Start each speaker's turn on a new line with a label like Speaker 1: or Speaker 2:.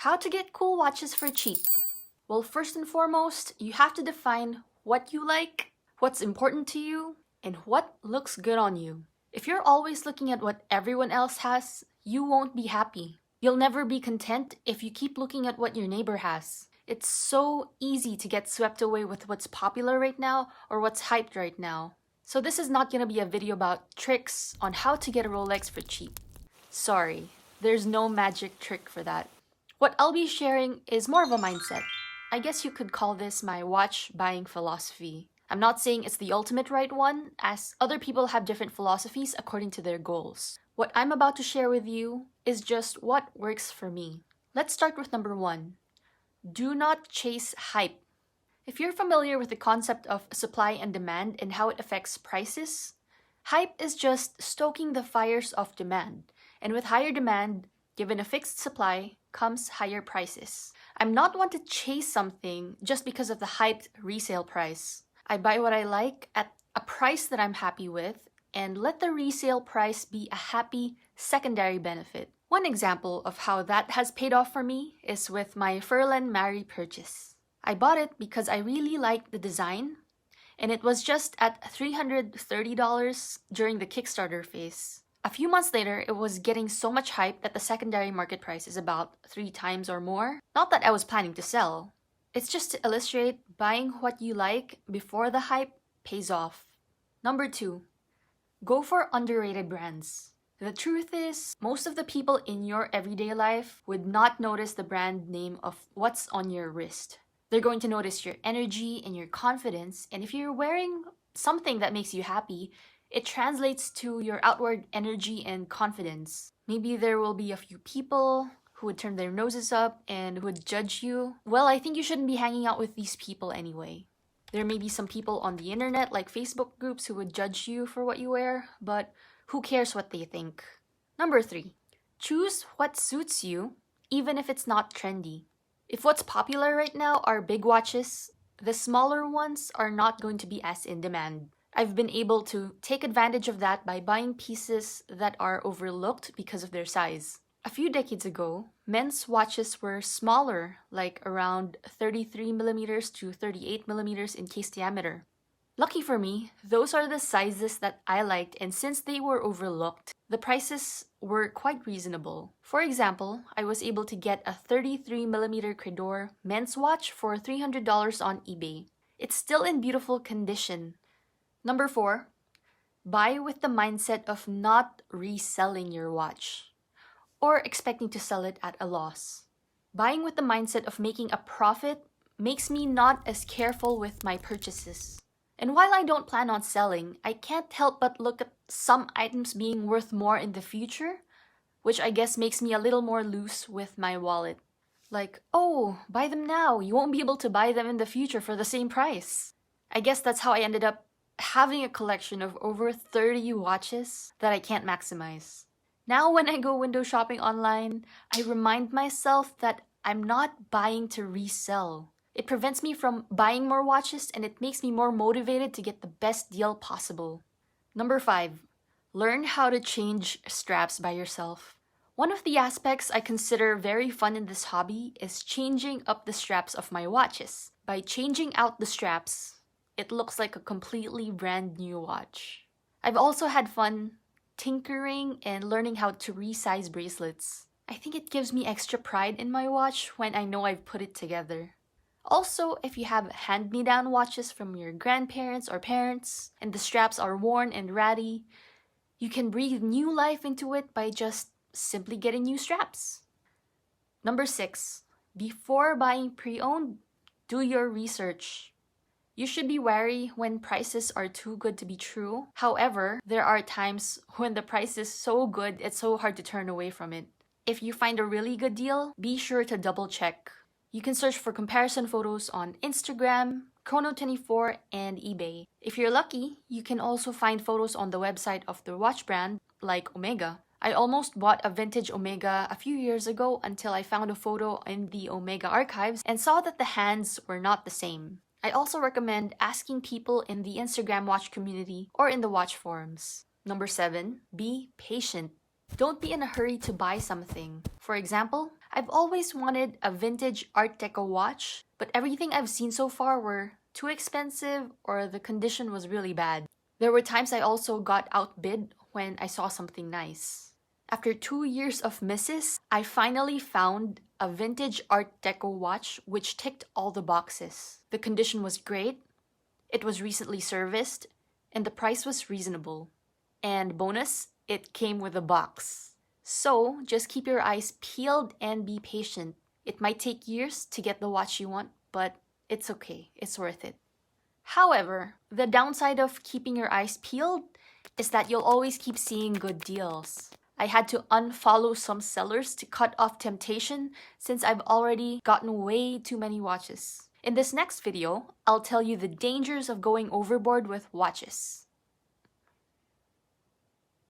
Speaker 1: How to get cool watches for cheap? Well, first and foremost, you have to define what you like, what's important to you, and what looks good on you. If you're always looking at what everyone else has, you won't be happy. You'll never be content if you keep looking at what your neighbor has. It's so easy to get swept away with what's popular right now or what's hyped right now. So this is not gonna be a video about tricks on how to get a Rolex for cheap. Sorry, there's no magic trick for that. What I'll be sharing is more of a mindset. I guess you could call this my watch buying philosophy. I'm not saying it's the ultimate right one, as other people have different philosophies according to their goals. What I'm about to share with you is just what works for me. Let's start with number 1. Do not chase hype. If you're familiar with the concept of supply and demand and how it affects prices, hype is just stoking the fires of demand. And with higher demand, given a fixed supply, comes higher prices. I'm not one to chase something just because of the hyped resale price. I buy what I like at a price that I'm happy with and let the resale price be a happy secondary benefit. One example of how that has paid off for me is with my Furlan Mary purchase. I bought it because I really liked the design, and it was just at $330 during the Kickstarter phase. A few months later, it was getting so much hype that the secondary market price is about 3 times or more. Not that I was planning to sell. It's just to illustrate buying what you like before the hype pays off. Number 2, go for underrated brands. The truth is, most of the people in your everyday life would not notice the brand name of what's on your wrist. They're going to notice your energy and your confidence, and if you're wearing something that makes you happy, it translates to your outward energy and confidence. Maybe there will be a few people who would turn their noses up and would judge you. Well, I think you shouldn't be hanging out with these people anyway. There may be some people on the internet, like Facebook groups, who would judge you for what you wear, but who cares what they think? Number 3, choose what suits you, even if it's not trendy. If what's popular right now are big watches, the smaller ones are not going to be as in demand. I've been able to take advantage of that by buying pieces that are overlooked because of their size. A few decades ago, men's watches were smaller, like around 33mm to 38mm in case diameter. Lucky for me, those are the sizes that I liked, and since they were overlooked, the prices were quite reasonable. For example, I was able to get a 33mm Credor men's watch for $300 on eBay. It's still in beautiful condition. Number 4, buy with the mindset of not reselling your watch or expecting to sell it at a loss. Buying with the mindset of making a profit makes me not as careful with my purchases. And while I don't plan on selling, I can't help but look at some items being worth more in the future, which I guess makes me a little more loose with my wallet. Like, oh, buy them now, you won't be able to buy them in the future for the same price. I guess that's how I ended up having a collection of over 30 watches that I can't maximize. Now when I go window shopping online, I remind myself that I'm not buying to resell. It prevents me from buying more watches, and it makes me more motivated to get the best deal possible. Number 5, learn how to change straps by yourself. One of the aspects I consider very fun in this hobby is changing up the straps of my watches. By changing out the straps, it looks like a completely brand new watch. I've also had fun tinkering and learning how to resize bracelets. I think it gives me extra pride in my watch when I know I've put it together. Also, if you have hand-me-down watches from your grandparents or parents and the straps are worn and ratty, you can breathe new life into it by just simply getting new straps. Number 6, before buying pre-owned, do your research. You should be wary when prices are too good to be true. However, there are times when the price is so good it's so hard to turn away from it. If you find a really good deal, be sure to double check. You can search for comparison photos on Instagram, Chrono24, and eBay. If you're lucky, you can also find photos on the website of the watch brand, like Omega. I almost bought a vintage Omega a few years ago until I found a photo in the Omega archives and saw that the hands were not the same. I also recommend asking people in the Instagram watch community or in the watch forums. Number 7, be patient. Don't be in a hurry to buy something. For example, I've always wanted a vintage Art Deco watch, but everything I've seen so far were too expensive or the condition was really bad. There were times I also got outbid when I saw something nice. After 2 years of misses, I finally found a vintage Art Deco watch which ticked all the boxes. The condition was great, it was recently serviced, and the price was reasonable. And bonus, it came with a box. So just keep your eyes peeled and be patient. It might take years to get the watch you want, but it's okay, it's worth it. However, the downside of keeping your eyes peeled is that you'll always keep seeing good deals. I had to unfollow some sellers to cut off temptation since I've already gotten way too many watches. In this next video, I'll tell you the dangers of going overboard with watches.